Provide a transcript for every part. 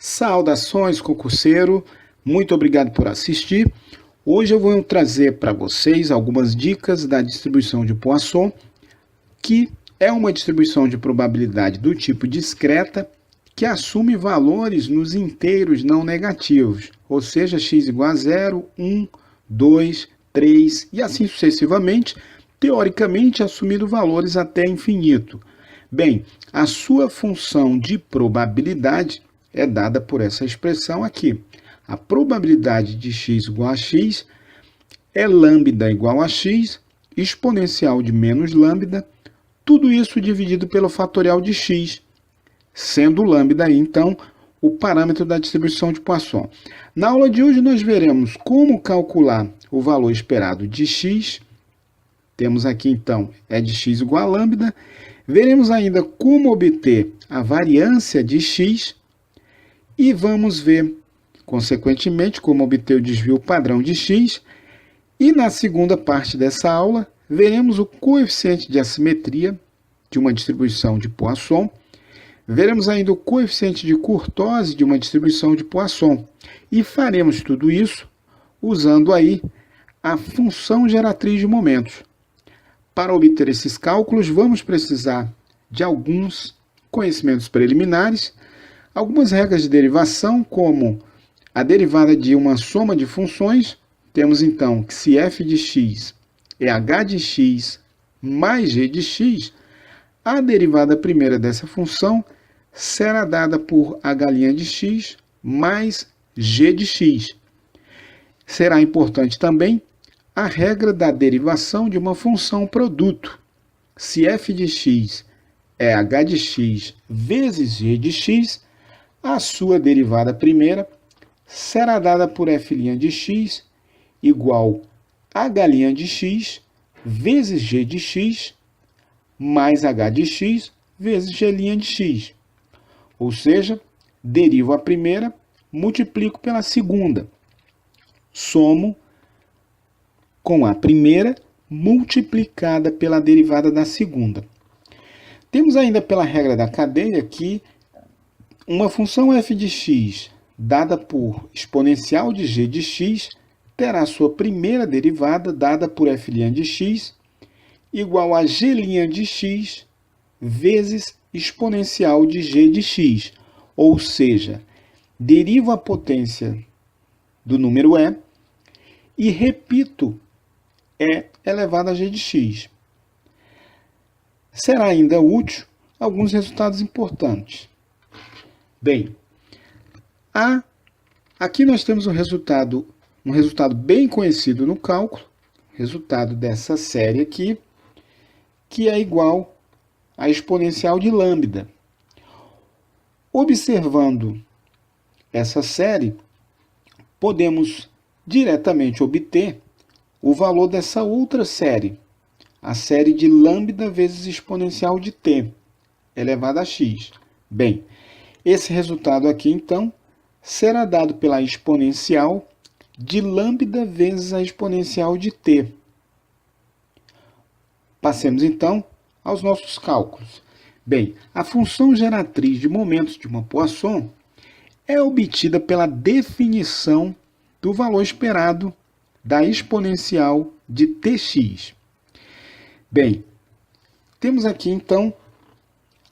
Saudações, concurseiro! Muito obrigado por assistir. Hoje eu vou trazer para vocês algumas dicas da distribuição de Poisson, que é uma distribuição de probabilidade do tipo discreta, que assume valores nos inteiros não negativos, ou seja, x igual a 0, 1, 2, 3 e assim sucessivamente, teoricamente assumindo valores até infinito. Bem, a sua função de probabilidade é dada por essa expressão aqui. A probabilidade de x igual a x é lambda igual a x, exponencial de menos lambda, tudo isso dividido pelo fatorial de x, sendo lambda aí, então, o parâmetro da distribuição de Poisson. Na aula de hoje nós veremos como calcular o valor esperado de x. Temos aqui, então, é de x igual a lambda. Veremos ainda como obter a variância de x e vamos ver, consequentemente, como obter o desvio padrão de x. E na segunda parte dessa aula, veremos o coeficiente de assimetria de uma distribuição de Poisson. Veremos ainda o coeficiente de curtose de uma distribuição de Poisson. E faremos tudo isso usando aí a função geratriz de momentos. Para obter esses cálculos, vamos precisar de alguns conhecimentos preliminares, algumas regras de derivação, como a derivada de uma soma de funções. Temos então que se f de x é h de x mais g de x, a derivada primeira dessa função será dada por h' de x mais g de x. Será importante também a regra da derivação de uma função produto. Se f de x é h de x vezes g de x, a sua derivada primeira será dada por f' de x igual h' de x vezes g de x mais h de x vezes g' de x. Ou seja, derivo a primeira, multiplico pela segunda. Somo com a primeira multiplicada pela derivada da segunda. Temos ainda pela regra da cadeia que uma função f de x dada por exponencial de g de x terá sua primeira derivada dada por f' de x igual a g' de x vezes exponencial de g de x. Ou seja, derivo a potência do número e repito e elevado a g de x. Será ainda útil alguns resultados importantes. Bem, aqui nós temos um resultado bem conhecido no cálculo, resultado dessa série aqui, que é igual à exponencial de lambda. Observando essa série, podemos diretamente obter o valor dessa outra série, a série de lambda vezes exponencial de t, elevado a x. Bem, esse resultado aqui, então, será dado pela exponencial de lambda vezes a exponencial de t. Passemos, então, aos nossos cálculos. Bem, a função geratriz de momentos de uma Poisson é obtida pela definição do valor esperado da exponencial de tx. Bem, temos aqui, então,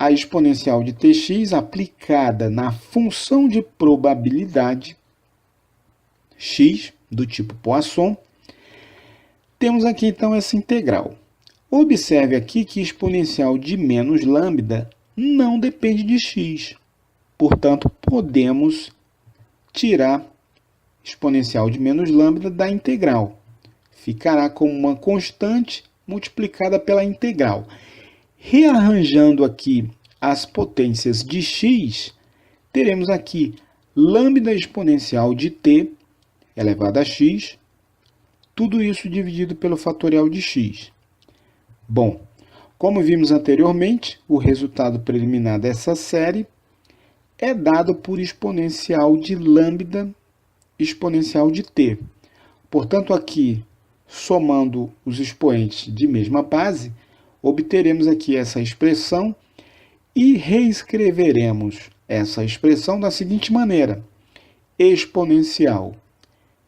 a exponencial de tx aplicada na função de probabilidade x, do tipo Poisson. Temos aqui, então, essa integral. Observe aqui que exponencial de menos lambda não depende de x. Portanto, podemos tirar exponencial de menos lambda da integral. Ficará como uma constante multiplicada pela integral. Rearranjando aqui as potências de x, teremos aqui lambda exponencial de t elevado a x, tudo isso dividido pelo fatorial de x. Bom, como vimos anteriormente, o resultado preliminar dessa série é dado por exponencial de lambda exponencial de t. Portanto, aqui, somando os expoentes de mesma base, obteremos aqui essa expressão e reescreveremos essa expressão da seguinte maneira: exponencial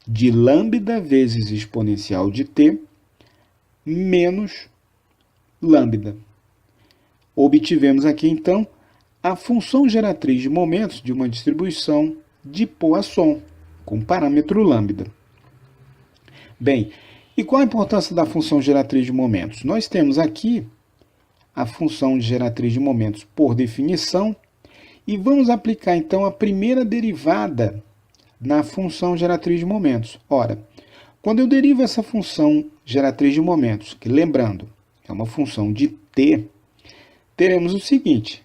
de lambda vezes exponencial de t menos lambda. Obtivemos aqui, então, a função geratriz de momentos de uma distribuição de Poisson, com parâmetro lambda. Bem, e qual a importância da função geratriz de momentos? Nós temos aqui a função geratriz de momentos por definição e vamos aplicar, então, a primeira derivada na função geratriz de momentos. Ora, quando eu derivo essa função geratriz de momentos, que lembrando, é uma função de t, teremos o seguinte: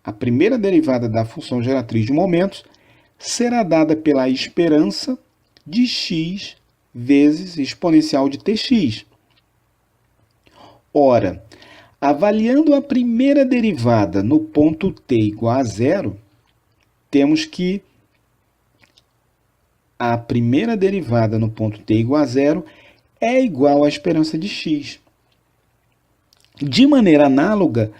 a primeira derivada da função geratriz de momentos será dada pela esperança de x vezes exponencial de tx. Ora, avaliando a primeira derivada no ponto t igual a zero, temos que a primeira derivada no ponto t igual a zero é igual à esperança de x. De maneira análoga,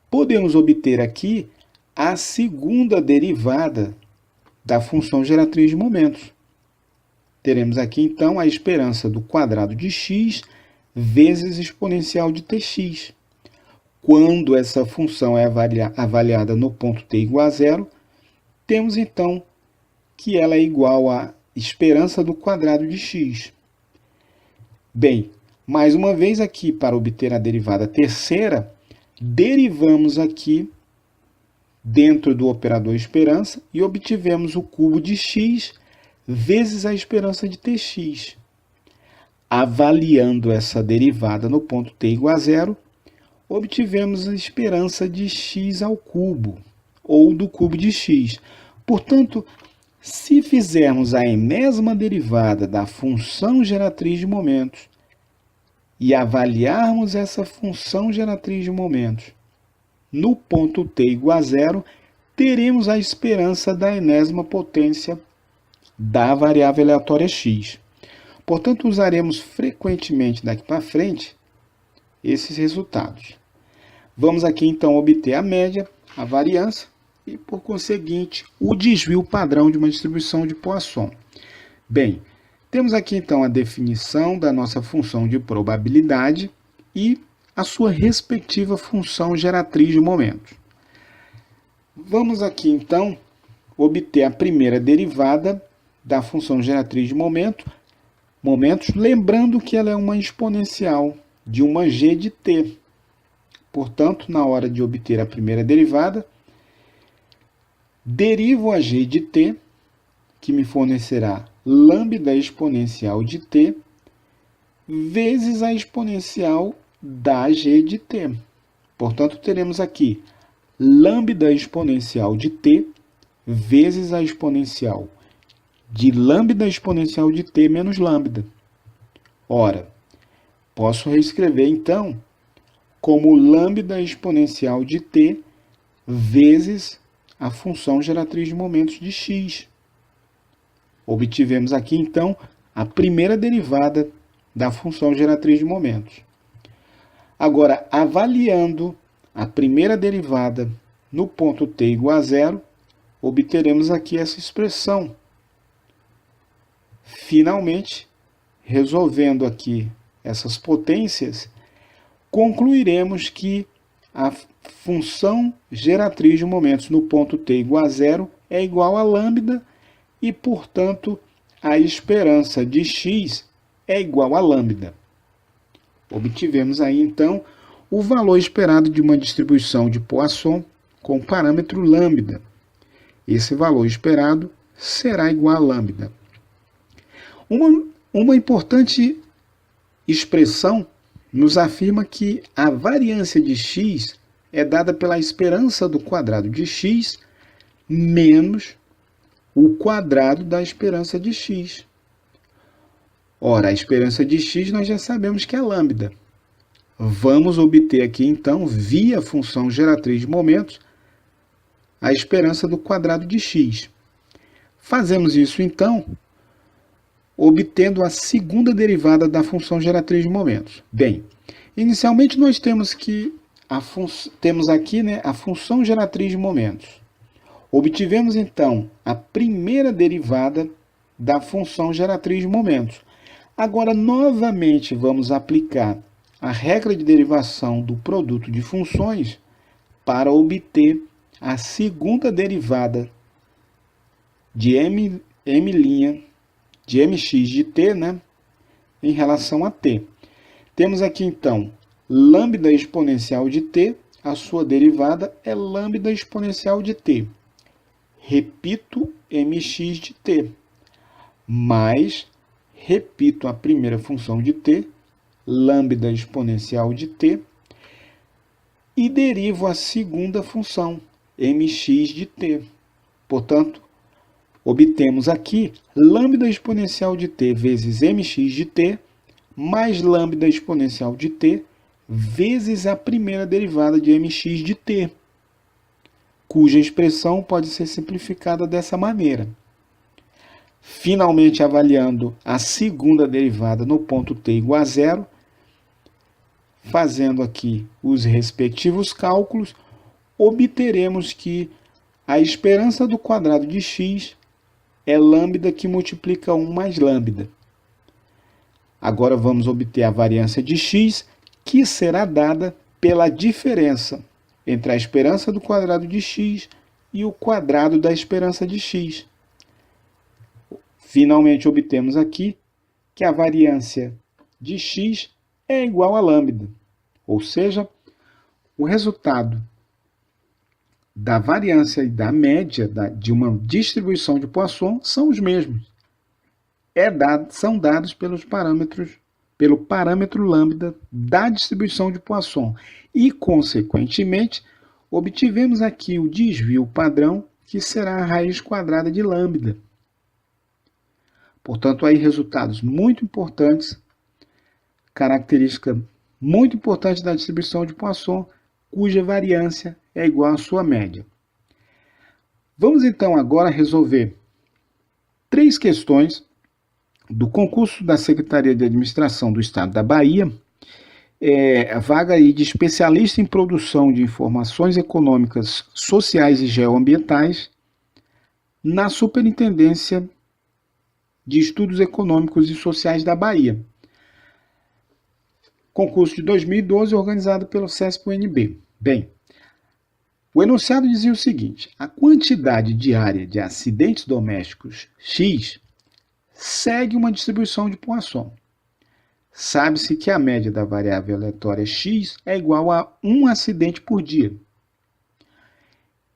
podemos obter aqui a segunda derivada da função geratriz de momentos. Teremos aqui, então, a esperança do quadrado de x vezes exponencial de tx. Quando essa função é avaliada no ponto t igual a zero, temos, então, que ela é igual à esperança do quadrado de x. Bem, mais uma vez aqui, para obter a derivada terceira, derivamos aqui dentro do operador esperança e obtivemos o cubo de x vezes a esperança de tx. Avaliando essa derivada no ponto t igual a zero, obtivemos a esperança de x ao cubo, ou do cubo de x. Portanto, se fizermos a enésima derivada da função geratriz de momentos e avaliarmos essa função geratriz de momentos no ponto t igual a zero, teremos a esperança da enésima potência da variável aleatória x. Portanto, usaremos frequentemente daqui para frente esses resultados. Vamos aqui, então, obter a média, a variância e, por conseguinte, o desvio padrão de uma distribuição de Poisson. Bem, temos aqui, então, a definição da nossa função de probabilidade e a sua respectiva função geratriz de momentos. Vamos aqui, então, obter a primeira derivada da função geratriz de momentos, lembrando que ela é uma exponencial de uma g de t. Portanto, na hora de obter a primeira derivada, derivo a g de t, que me fornecerá lambda exponencial de t, vezes a exponencial da g de t. Portanto, teremos aqui lambda exponencial de t vezes a exponencial de lambda exponencial de t menos lambda. Ora, posso reescrever, então, como lambda exponencial de t vezes a função geratriz de momentos de x. Obtivemos aqui, então, a primeira derivada da função geratriz de momentos. Agora, avaliando a primeira derivada no ponto t igual a zero, obteremos aqui essa expressão. Finalmente, resolvendo aqui essas potências, concluiremos que a função geratriz de momentos no ponto t igual a zero é igual a lambda e, portanto, a esperança de x é igual a lambda. Obtivemos aí, então, o valor esperado de uma distribuição de Poisson com parâmetro lambda. Esse valor esperado será igual a lambda. Uma importante expressão nos afirma que a variância de x é dada pela esperança do quadrado de x menos o quadrado da esperança de x. Ora, a esperança de x nós já sabemos que é lambda. Vamos obter aqui, então, via função geratriz de momentos, a esperança do quadrado de x. Fazemos isso, então, obtendo a segunda derivada da função geratriz de momentos. Bem, inicialmente nós temos aqui, a função geratriz de momentos. Obtivemos, então, a primeira derivada da função geratriz de momentos. Agora, novamente, vamos aplicar a regra de derivação do produto de funções para obter a segunda derivada de m' de mx de t, né, em relação a t. Temos aqui, então, lambda exponencial de t, a sua derivada é lambda exponencial de t. Repito mx de t, mais, repito a primeira função de t, lambda exponencial de t, e derivo a segunda função, mx de t. Portanto, obtemos aqui lambda exponencial de t vezes mx de t, mais lambda exponencial de t vezes a primeira derivada de mx de t, cuja expressão pode ser simplificada dessa maneira. Finalmente, avaliando a segunda derivada no ponto t igual a zero, fazendo aqui os respectivos cálculos, obteremos que a esperança do quadrado de x é lambda que multiplica 1 mais lambda. Agora vamos obter a variância de x, que será dada pela diferença entre a esperança do quadrado de x e o quadrado da esperança de x. Finalmente, obtemos aqui que a variância de x é igual a lambda, ou seja, o resultado da variância e da média de uma distribuição de Poisson são os mesmos. São dados pelo parâmetro lambda da distribuição de Poisson. E, consequentemente, obtivemos aqui o desvio padrão, que será a raiz quadrada de lambda. Portanto, aí resultados muito importantes, característica muito importante da distribuição de Poisson, cuja variância é igual à sua média. Vamos então agora resolver 3 questões do concurso da Secretaria de Administração do Estado da Bahia, a vaga aí de especialista em produção de informações econômicas, sociais e geoambientais na Superintendência de Estudos Econômicos e Sociais da Bahia. Concurso de 2012, organizado pelo CESP-UNB. Bem, o enunciado dizia o seguinte: a quantidade diária de acidentes domésticos X segue uma distribuição de Poisson. Sabe-se que a média da variável aleatória X é igual a 1 acidente por dia.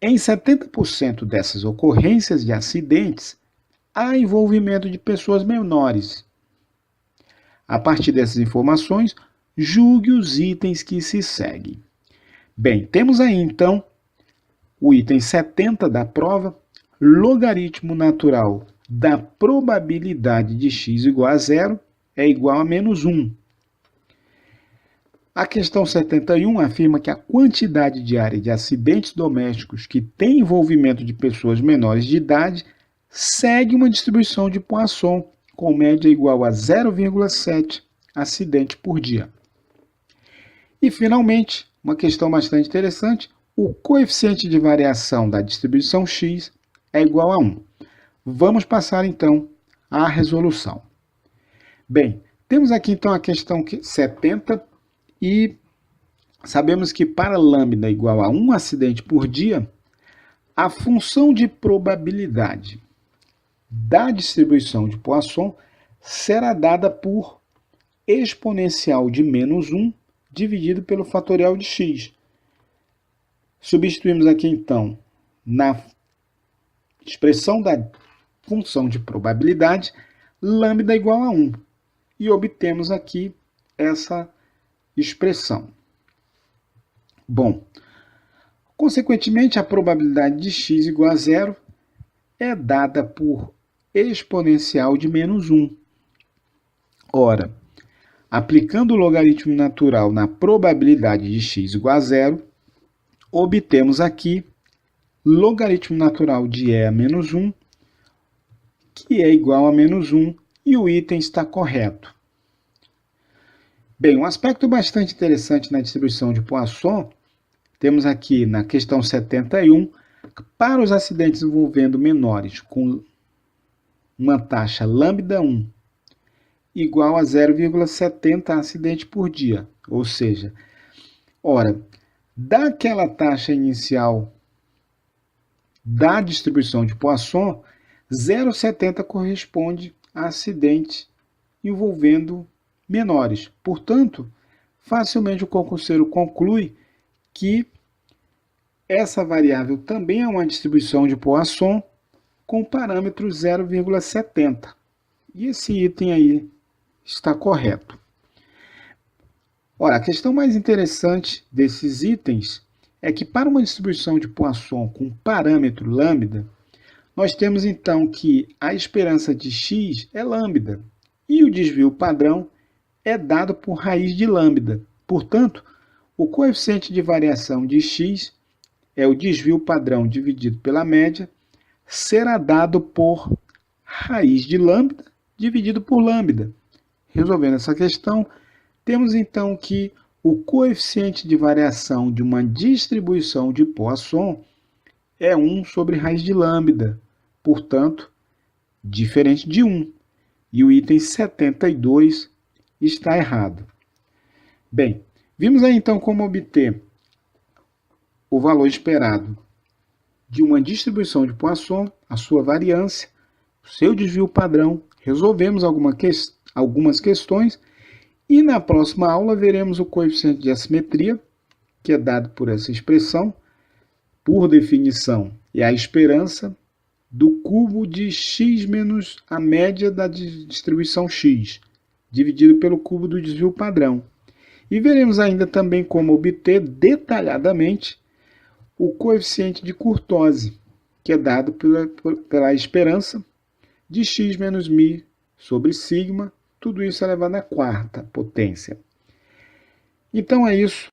Em 70% dessas ocorrências de acidentes, há envolvimento de pessoas menores. A partir dessas informações, julgue os itens que se seguem. Bem, temos aí então o item 70 da prova, logaritmo natural da probabilidade de x igual a zero é igual a menos 1. A questão 71 afirma que a quantidade diária de acidentes domésticos que tem envolvimento de pessoas menores de idade segue uma distribuição de Poisson com média igual a 0,7 acidente por dia. E, finalmente, uma questão bastante interessante, o coeficiente de variação da distribuição x é igual a 1. Vamos passar, então, à resolução. Bem, temos aqui, então, a questão 70 e sabemos que para lambda igual a 1 acidente por dia, a função de probabilidade da distribuição de Poisson será dada por exponencial de menos 1 dividido pelo fatorial de x. Substituímos aqui, então, na expressão da função de probabilidade, lambda igual a 1. E obtemos aqui essa expressão. Bom, consequentemente, a probabilidade de x igual a zero é dada por exponencial de menos 1. Ora, aplicando o logaritmo natural na probabilidade de x igual a zero, obtemos aqui logaritmo natural de e a menos 1, que é igual a menos 1, e o item está correto. Bem, um aspecto bastante interessante na distribuição de Poisson, temos aqui na questão 71 Para os acidentes envolvendo menores com uma taxa lambda1 igual a 0,70 acidentes por dia, ou seja, ora, daquela taxa inicial da distribuição de Poisson, 0,70 corresponde a acidente envolvendo menores. Portanto, facilmente o concurseiro conclui que essa variável também é uma distribuição de Poisson com parâmetro 0,70. E esse item aí está correto. Ora, a questão mais interessante desses itens é que para uma distribuição de Poisson com parâmetro lambda, nós temos então que a esperança de x é lambda e o desvio padrão é dado por raiz de lambda. Portanto, o coeficiente de variação de x é o desvio padrão dividido pela média, será dado por raiz de lambda dividido por lambda. Resolvendo essa questão, temos então que o coeficiente de variação de uma distribuição de Poisson é 1 sobre raiz de lambda, portanto, diferente de 1. E o item 72 está errado. Bem, vimos aí então como obter o valor esperado de uma distribuição de Poisson, a sua variância, o seu desvio padrão, resolvemos algumas questões e na próxima aula veremos o coeficiente de assimetria, que é dado por essa expressão, por definição, é a esperança do cubo de x menos a média da distribuição x, dividido pelo cubo do desvio padrão. E veremos ainda também como obter detalhadamente o coeficiente de curtose, que é dado pela esperança de x menos μ sobre sigma, tudo isso elevado à quarta potência. Então é isso.